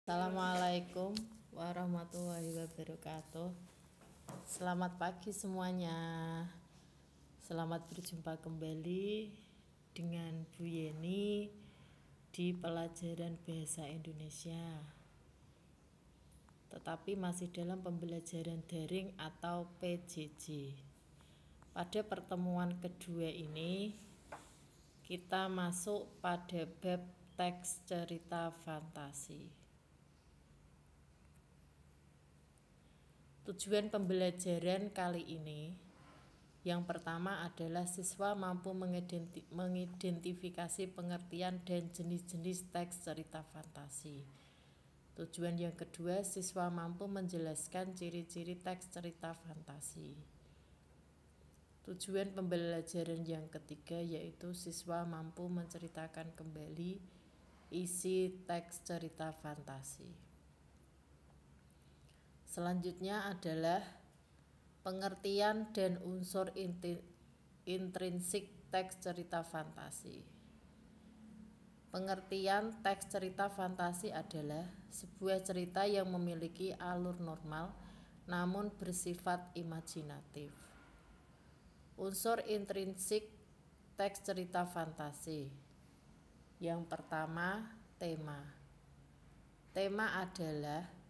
Assalamualaikum warahmatullahi wabarakatuh. Selamat pagi semuanya. Selamat berjumpa kembali dengan Bu Yeni di pelajaran Bahasa Indonesia. Tetapi masih dalam pembelajaran daring atau PJJ. Pada pertemuan kedua ini kita masuk pada bab teks cerita fantasi. Tujuan pembelajaran kali ini yang pertama adalah siswa mampu mengidentifikasi pengertian dan jenis-jenis teks cerita fantasi. Tujuan yang kedua, siswa mampu menjelaskan ciri-ciri teks cerita fantasi. Tujuan pembelajaran yang ketiga yaitu siswa mampu menceritakan kembali isi teks cerita fantasi. Selanjutnya adalah pengertian dan unsur intrinsik teks cerita fantasi. Pengertian teks cerita fantasi adalah sebuah cerita yang memiliki alur normal namun bersifat imajinatif. Unsur intrinsik teks cerita fantasi. Yang pertama, tema. Tema adalah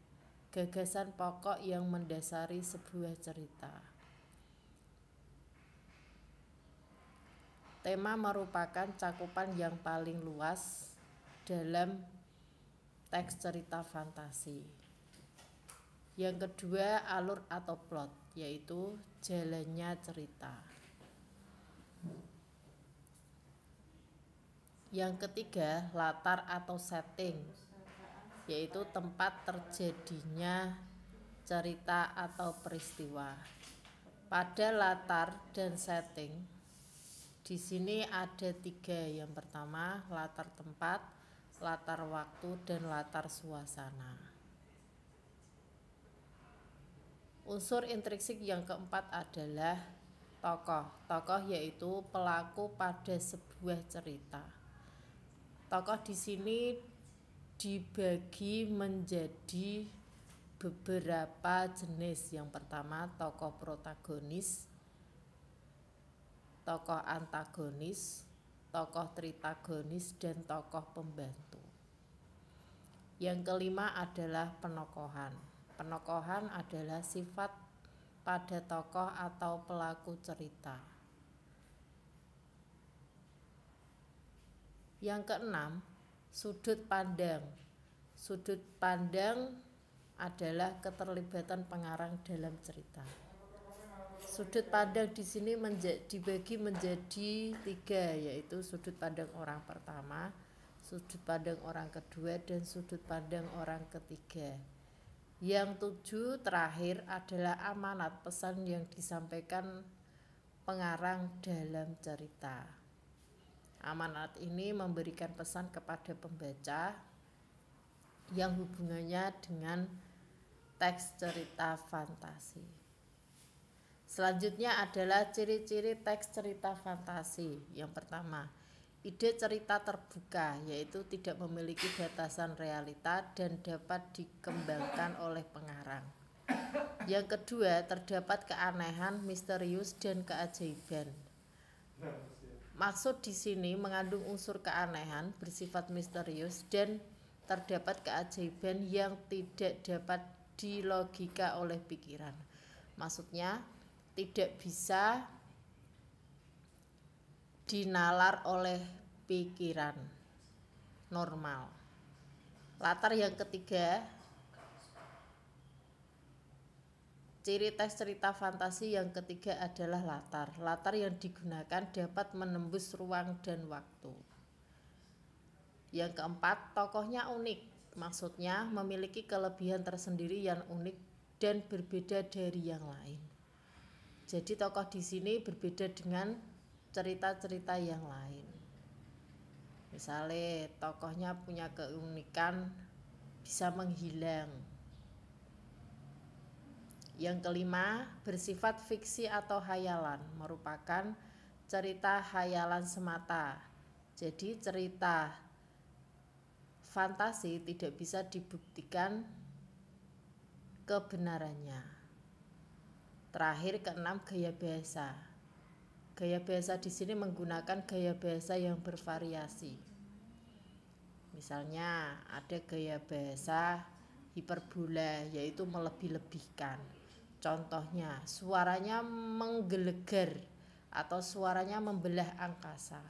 gagasan pokok yang mendasari sebuah cerita. Tema merupakan cakupan yang paling luas dalam teks cerita fantasi. Yang kedua, alur atau plot, yaitu jalannya cerita. Yang ketiga, latar atau setting, yaitu tempat terjadinya cerita atau peristiwa. Pada latar dan setting, di sini ada tiga. Yang pertama, latar tempat, latar waktu, dan latar suasana. Unsur intrinsik yang keempat adalah tokoh. Tokoh yaitu pelaku pada sebuah cerita. Tokoh di sini dibagi menjadi beberapa jenis. Yang pertama, tokoh protagonis, tokoh antagonis, tokoh tritagonis, dan tokoh pembantu. Yang kelima adalah penokohan. Penokohan adalah sifat pada tokoh atau pelaku cerita. Yang keenam, sudut pandang. Sudut pandang adalah keterlibatan pengarang dalam cerita. Sudut pandang di sini dibagi menjadi tiga, yaitu sudut pandang orang pertama, sudut pandang orang kedua, dan sudut pandang orang ketiga. Yang tujuh terakhir adalah amanat, pesan yang disampaikan pengarang dalam cerita. Amanat ini memberikan pesan kepada pembaca yang hubungannya dengan teks cerita fantasi. Selanjutnya adalah ciri-ciri teks cerita fantasi. Yang pertama, ide cerita terbuka, yaitu tidak memiliki batasan realita dan dapat dikembangkan oleh pengarang. Yang kedua, terdapat keanehan, misterius, dan keajaiban. Maksud di sini mengandung unsur keanehan, bersifat misterius, dan terdapat keajaiban yang tidak dapat dilogika oleh pikiran. Maksudnya tidak bisa dinalar oleh pikiran normal. Latar yang ketiga, ciri teks cerita fantasi yang ketiga adalah latar. Latar yang digunakan dapat menembus ruang dan waktu. Yang keempat, tokohnya unik. Maksudnya memiliki kelebihan tersendiri yang unik dan berbeda dari yang lain. Jadi tokoh di sini berbeda dengan cerita-cerita yang lain. Misalnya tokohnya punya keunikan bisa menghilang. Yang kelima, bersifat fiksi atau hayalan, merupakan cerita hayalan semata. Jadi cerita fantasi tidak bisa dibuktikan kebenarannya. Terakhir, keenam, gaya bahasa. Gaya bahasa di sini menggunakan gaya bahasa yang bervariasi. Misalnya ada gaya bahasa hiperbola, yaitu melebih-lebihkan. Contohnya, suaranya menggelegar atau suaranya membelah angkasa.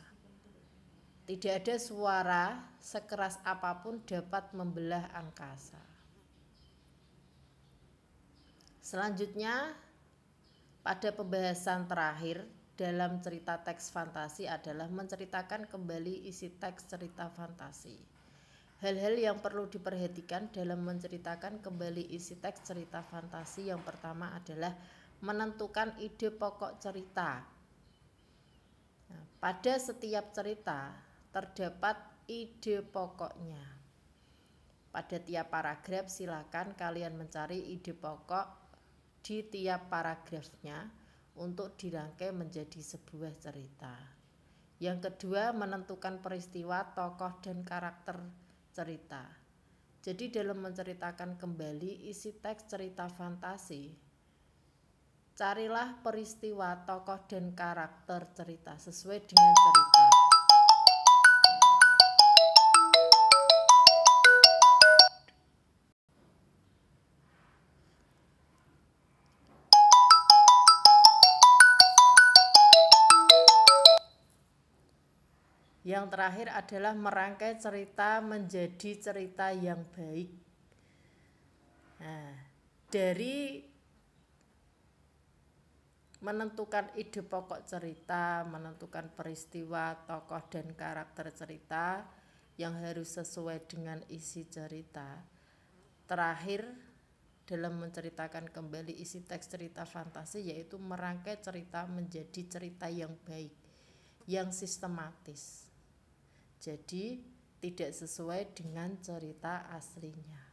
Tidak ada suara sekeras apapun dapat membelah angkasa. Selanjutnya, pada pembahasan terakhir dalam cerita teks fantasi adalah menceritakan kembali isi teks cerita fantasi. Hal-hal yang perlu diperhatikan dalam menceritakan kembali isi teks cerita fantasi yang pertama adalah menentukan ide pokok cerita. Nah, pada setiap cerita terdapat ide pokoknya. Pada tiap paragraf silakan kalian mencari ide pokok di tiap paragrafnya untuk dirangkai menjadi sebuah cerita. Yang kedua, menentukan peristiwa, tokoh, dan karakter cerita. Jadi dalam menceritakan kembali isi teks cerita fantasi, carilah peristiwa, tokoh, dan karakter cerita sesuai dengan cerita. Yang terakhir adalah merangkai cerita menjadi cerita yang baik. Nah, dari menentukan ide pokok cerita, menentukan peristiwa, tokoh, dan karakter cerita yang harus sesuai dengan isi cerita. Terakhir, dalam menceritakan kembali isi teks cerita fantasi, yaitu merangkai cerita menjadi cerita yang baik, yang sistematis. Jadi tidak sesuai dengan cerita aslinya.